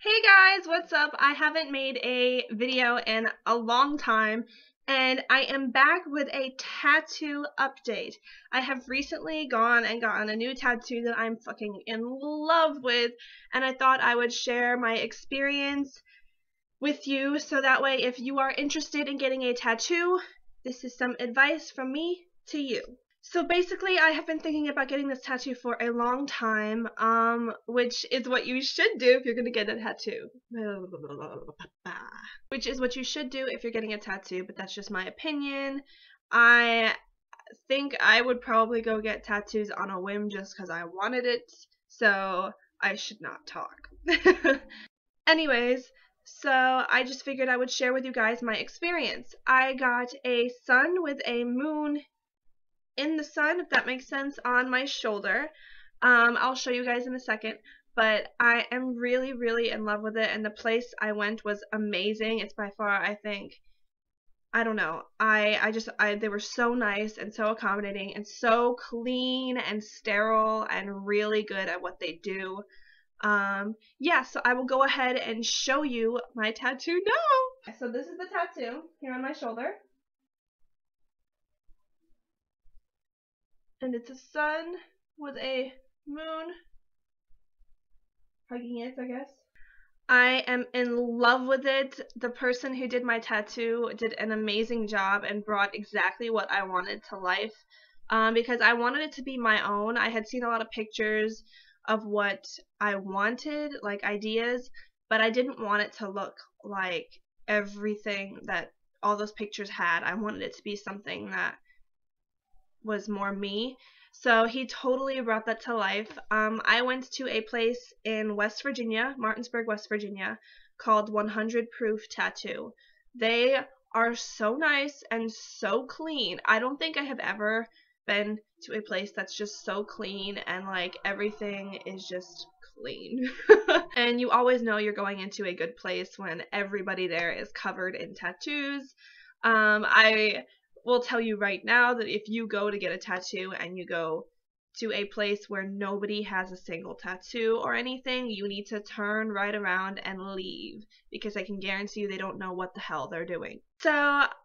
Hey guys, what's up? I haven't made a video in a long time, and I am back with a tattoo update. I have recently gone and gotten a new tattoo that I'm fucking in love with, and I thought I would share my experience with you so that way if you are interested in getting a tattoo, this is some advice from me to you. So basically, I have been thinking about getting this tattoo for a long time, which is what you should do if you're going to get a tattoo. Which is what you should do if you're getting a tattoo, but that's just my opinion. I think I would probably go get tattoos on a whim just because I wanted it, so I should not talk. Anyways, so I just figured I would share with you guys my experience. I got a sun with a moon in the sun, if that makes sense, on my shoulder. I'll show you guys in a second, but I am really, really in love with it, and the place I went was amazing. It's by far, I think, I don't know, they were so nice and so accommodating and so clean and sterile and really good at what they do. Yeah, so I will go ahead and show you my tattoo now. So this is the tattoo here on my shoulder. And it's a sun with a moon hugging it, I guess. I am in love with it. The person who did my tattoo did an amazing job and brought exactly what I wanted to life, because I wanted it to be my own. I had seen a lot of pictures of what I wanted, like ideas, but I didn't want it to look like everything that all those pictures had. I wanted it to be something that was more me. So he totally brought that to life. I went to a place in West Virginia, Martinsburg, West Virginia, called 100 Proof Tattoo. They are so nice and so clean. I don't think I have ever been to a place that's just so clean and like everything is just clean. And you always know you're going into a good place when everybody there is covered in tattoos. I will tell you right now that if you go to get a tattoo and you go to a place where nobody has a single tattoo or anything, you need to turn right around and leave, because I can guarantee you they don't know what the hell they're doing. So,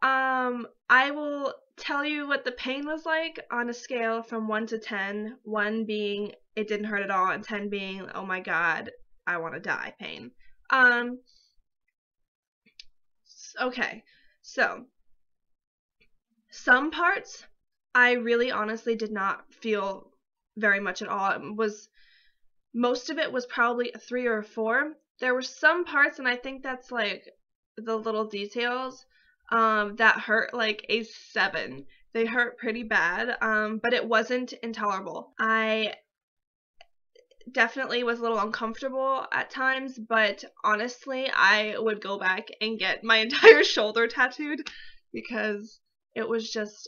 I will tell you what the pain was like on a scale from 1 to 10, 1 being it didn't hurt at all, and 10 being, oh my god, I want to die pain. Okay, so some parts I really honestly did not feel very much at all. Most of it was probably a 3 or a 4. There were some parts, and I think that's like the little details, that hurt like a 7. They hurt pretty bad, but it wasn't intolerable. I definitely was a little uncomfortable at times, but honestly, I would go back and get my entire shoulder tattooed because it was just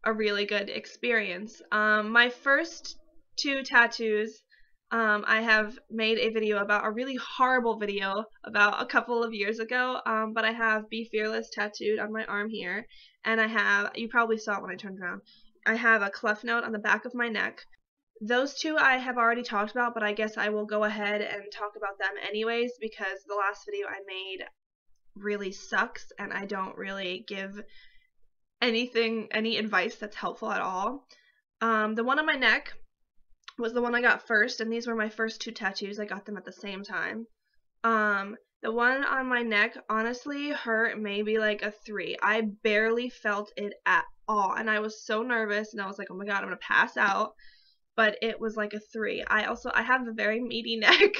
a really good experience. My first 2 tattoos, I have made a video about, a really horrible video about a couple of years ago, but I have Be Fearless tattooed on my arm here, and I have, you probably saw it when I turned around, I have a clef note on the back of my neck. Those 2 I have already talked about, but I guess I will go ahead and talk about them anyways, because the last video I made really sucks, and I don't really give any advice that's helpful at all. The one on my neck was the one I got first, and these were my first 2 tattoos. I got them at the same time. The one on my neck honestly hurt maybe like a 3. I barely felt it at all, and I was so nervous, and I was like, oh my god, I'm gonna pass out. But it was like a 3. I have a very meaty neck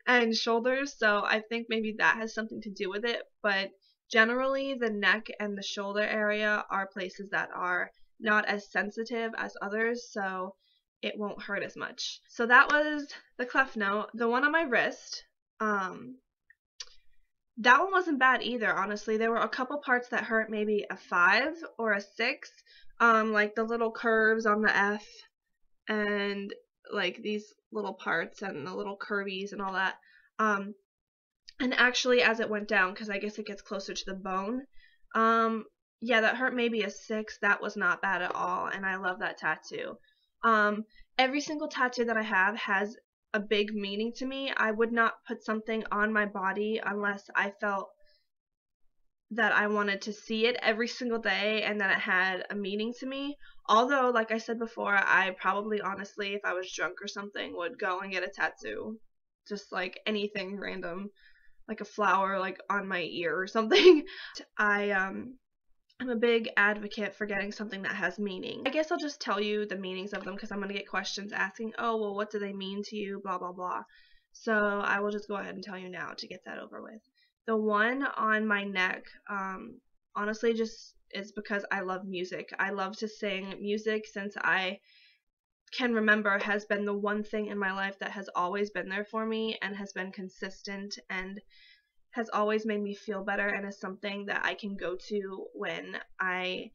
and shoulders, so I think maybe that has something to do with it, but generally the neck and the shoulder area are places that are not as sensitive as others, so it won't hurt as much. So that was the clef note. The one on my wrist, that one wasn't bad either, honestly. There were a couple parts that hurt maybe a 5 or a 6, like the little curves on the F, and like these little parts and the little curvies and all that. And actually as it went down, because I guess it gets closer to the bone, yeah, that hurt maybe a 6. That was not bad at all, and I love that tattoo. Every single tattoo that I have has a big meaning to me. I would not put something on my body unless I felt that I wanted to see it every single day and that it had a meaning to me. Although, like I said before, I probably honestly, if I was drunk or something, would go and get a tattoo. Just like anything random, like a flower like on my ear or something. I'm a big advocate for getting something that has meaning. I guess I'll just tell you the meanings of them because I'm going to get questions asking, oh, well, what do they mean to you, blah, blah, blah. So I will just go ahead and tell you now to get that over with. The one on my neck, honestly, just is because I love music. I love to sing. Music, since I can remember, has been the one thing in my life that has always been there for me and has been consistent and has always made me feel better, and is something that I can go to when I,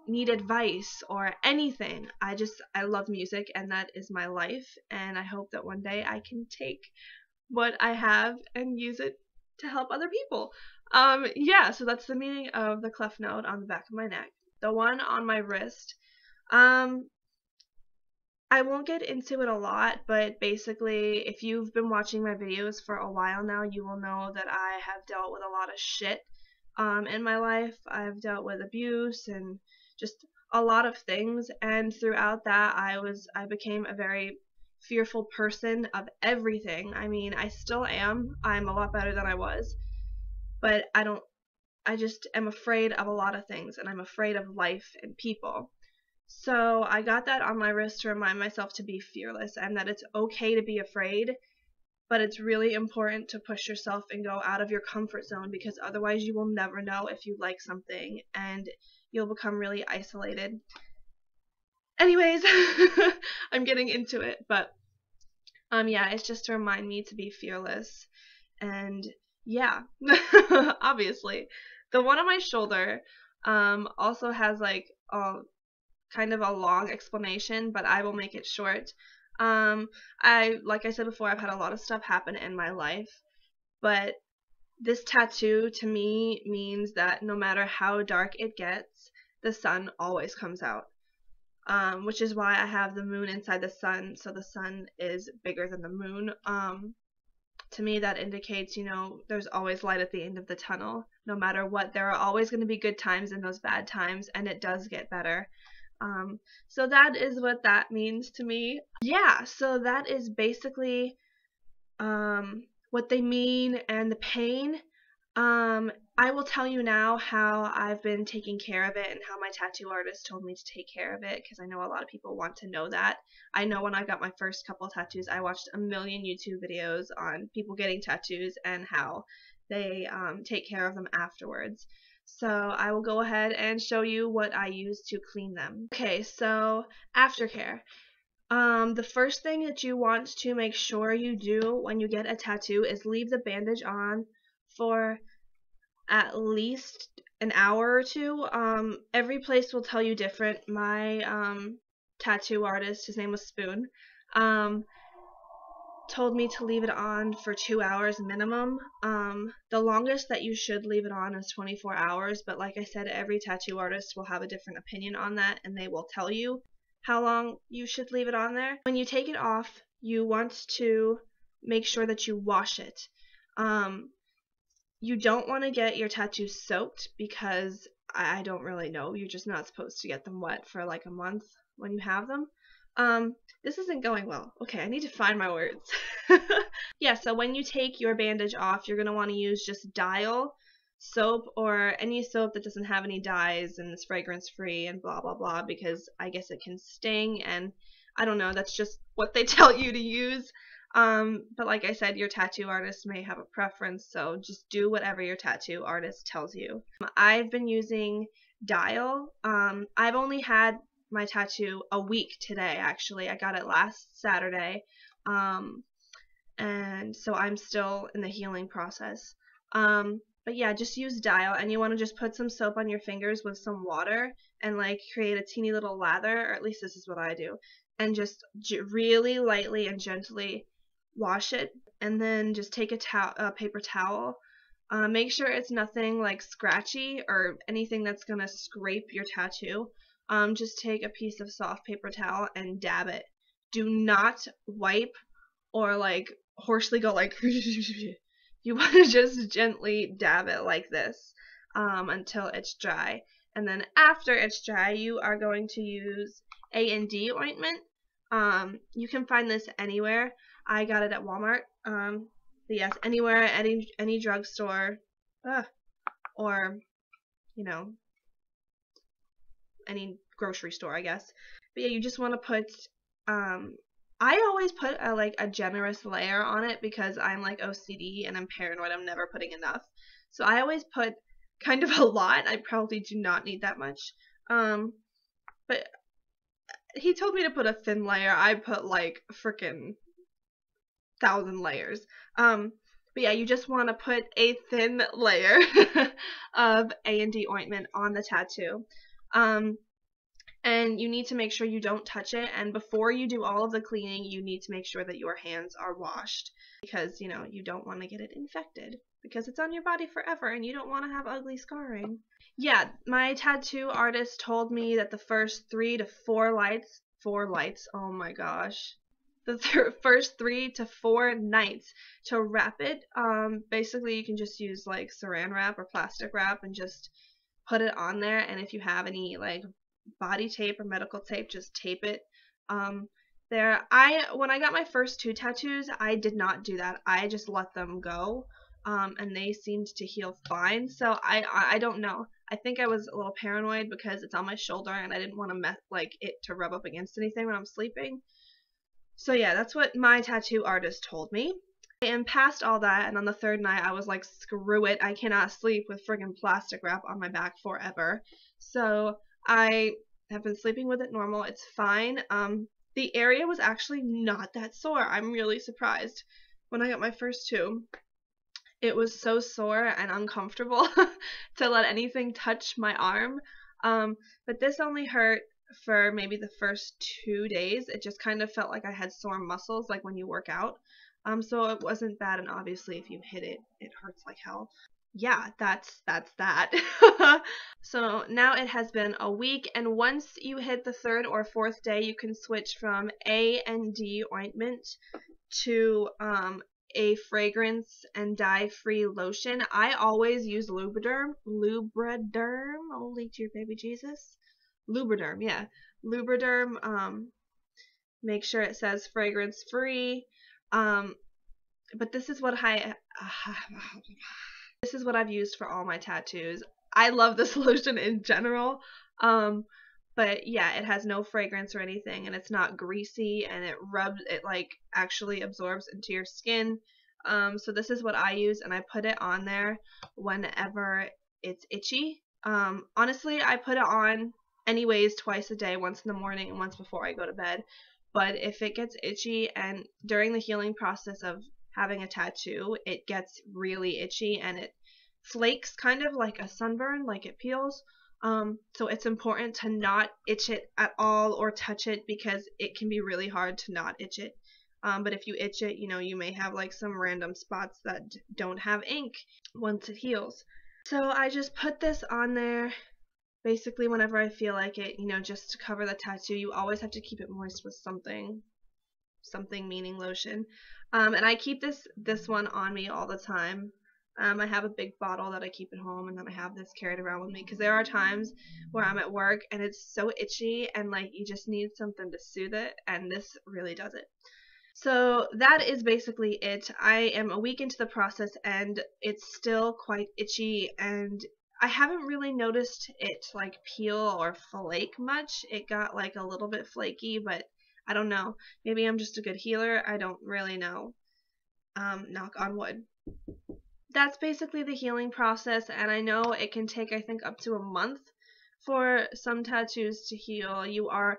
need advice or anything. I love music, and that is my life, and I hope that one day I can take what I have and use it to help other people. Yeah, so that's the meaning of the cleft note on the back of my neck. The one on my wrist, I won't get into it a lot, but basically, if you've been watching my videos for a while now, you will know that I have dealt with a lot of shit in my life. I've dealt with abuse and just a lot of things, and throughout that, I became a very fearful person of everything. I mean, I still am. I'm a lot better than I was, but I just am afraid of a lot of things, and I'm afraid of life and people. So I got that on my wrist to remind myself to be fearless and that it's okay to be afraid, but it's really important to push yourself and go out of your comfort zone, because otherwise you will never know if you like something and you'll become really isolated. Anyways, I'm getting into it, but yeah, it's just to remind me to be fearless. And yeah, obviously. The one on my shoulder also has like kind of a long explanation, but I will make it short. Like I said before, I've had a lot of stuff happen in my life, but this tattoo to me means that no matter how dark it gets, the sun always comes out. Which is why I have the moon inside the sun, so the sun is bigger than the moon. To me, that indicates, there's always light at the end of the tunnel. No matter what, there are always going to be good times in those bad times, and it does get better. So that is what that means to me. Yeah, so that is basically what they mean and the pain. I will tell you now how I've been taking care of it and how my tattoo artist told me to take care of it, because I know a lot of people want to know that. I know when I got my first couple tattoos, I watched a million YouTube videos on people getting tattoos and how they take care of them afterwards. So I will go ahead and show you what I use to clean them. Okay, so aftercare. The first thing that you want to make sure you do when you get a tattoo is leave the bandage on for at least an hour or two. Every place will tell you different. My tattoo artist, his name was Spoon, told me to leave it on for 2 hours minimum. The longest that you should leave it on is 24 hours, but like I said, every tattoo artist will have a different opinion on that, and they will tell you how long you should leave it on there. When you take it off, you want to make sure that you wash it. You don't want to get your tattoos soaked, because I don't really know, you're just not supposed to get them wet for like a month when you have them. This isn't going well. Okay, I need to find my words. Yeah, so when you take your bandage off, you're going to want to use just Dial soap, or any soap that doesn't have any dyes and is fragrance free and blah blah blah, because I guess it can sting, and I don't know, that's just what they tell you to use. But like I said, your tattoo artist may have a preference, so just do whatever your tattoo artist tells you. I've been using Dial. I've only had my tattoo a week today, actually. I got it last Saturday, and so I'm still in the healing process. But yeah, just use Dial, and you want to just put some soap on your fingers with some water and like create a teeny little lather, or at least this is what I do, and just really lightly and gently wash it, and then just take a paper towel. Make sure it's nothing like scratchy or anything that's gonna scrape your tattoo. Just take a piece of soft paper towel and dab it. Do not wipe or like hoarsely go like you want to just gently dab it like this until it's dry. And then after it's dry, you are going to use A&D ointment. You can find this anywhere. I got it at Walmart. But yes, anywhere, any drugstore, or you know, any grocery store, I guess. But yeah, you just want to put. I always put a generous layer on it because I'm like OCD and I'm paranoid. I'm never putting enough, so I always put kind of a lot. I probably do not need that much. But he told me to put a thin layer. I put like freaking 1,000 layers. But yeah, you just want to put a thin layer of A&D ointment on the tattoo. And you need to make sure you don't touch it, and before you do all of the cleaning, you need to make sure that your hands are washed, because, you know, you don't want to get it infected, because it's on your body forever, and you don't want to have ugly scarring. Yeah, my tattoo artist told me that the first 3 to 4 lights, oh my gosh, the first 3 to 4 nights to wrap it, basically you can just use like saran wrap or plastic wrap and just put it on there, and if you have any like body tape or medical tape, just tape it there. When I got my first 2 tattoos, I did not do that. I just let them go, and they seemed to heal fine. So I don't know. I think I was a little paranoid because it's on my shoulder and I didn't want to it to rub up against anything when I'm sleeping. So yeah, that's what my tattoo artist told me. And past all that, and on the 3rd night, I was like, screw it, I cannot sleep with friggin' plastic wrap on my back forever. So I have been sleeping with it normal. It's fine. The area was actually not that sore. I'm really surprised. When I got my first 2, it was so sore and uncomfortable to let anything touch my arm. But this only hurt for maybe the first 2 days. It just kind of felt like I had sore muscles, like when you work out. So it wasn't bad, and obviously if you hit it, it hurts like hell. Yeah, that's that. So now it has been a week, and once you hit the 3rd or 4th day, you can switch from A&D ointment to a fragrance and dye-free lotion. I always use Lubriderm. Holy dear baby Jesus. Lubriderm, yeah. Lubriderm, make sure it says fragrance free. But this is what this is what I've used for all my tattoos. I love this lotion in general. But yeah, it has no fragrance or anything, and it's not greasy, and it like actually absorbs into your skin. So this is what I use, and I put it on there whenever it's itchy. Honestly, I put it on anyways twice a day, once in the morning and once before I go to bed. But if it gets itchy, and during the healing process of having a tattoo, it gets really itchy and it flakes kind of like a sunburn, like it peels. So it's important to not itch it at all or touch it, because it can be really hard to not itch it. But if you itch it, you know, you may have like some random spots that don't have ink once it heals. So I just put this on there basically whenever I feel like it, you know, just to cover the tattoo. You always have to keep it moist with something meaning lotion. And I keep this one on me all the time. I have a big bottle that I keep at home, and then I have this carried around with me, because there are times where I'm at work and it's so itchy and like you just need something to soothe it, and this really does it. So that is basically it. I am a week into the process and it's still quite itchy, and I haven't really noticed it like peel or flake much. It got like a little bit flaky, but I don't know. Maybe I'm just a good healer. I don't really know. Knock on wood. That's basically the healing process, and I know it can take, I think, up to a month for some tattoos to heal. You are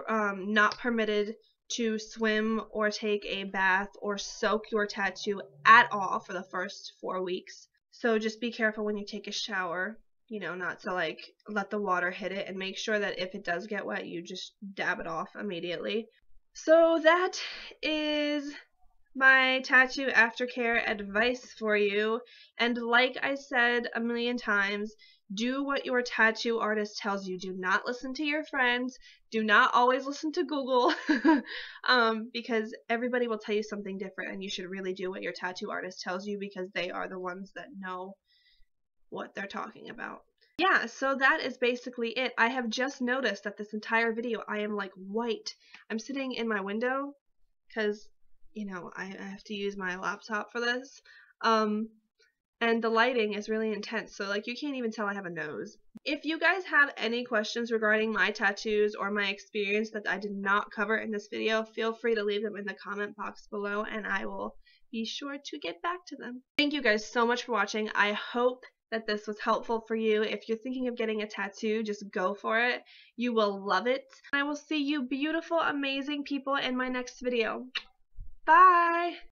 not permitted to swim or take a bath or soak your tattoo at all for the first 4 weeks. So just be careful when you take a shower, you know, not to like let the water hit it, and make sure that if it does get wet, you just dab it off immediately. So that is my tattoo aftercare advice for you. And like I said a million times, Do what your tattoo artist tells you. Do not listen to your friends. Do not always listen to Google because everybody will tell you something different, and you should really do what your tattoo artist tells you because they are the ones that know what they're talking about. Yeah, so that is basically it. I have just noticed that this entire video I am like white. I'm sitting in my window because, you know, I have to use my laptop for this. And the lighting is really intense, so like you can't even tell I have a nose. If you guys have any questions regarding my tattoos or my experience that I did not cover in this video, feel free to leave them in the comment box below and I will be sure to get back to them. Thank you guys so much for watching. I hope that this was helpful for you. If you're thinking of getting a tattoo, just go for it. You will love it. I will see you beautiful, amazing people in my next video. Bye!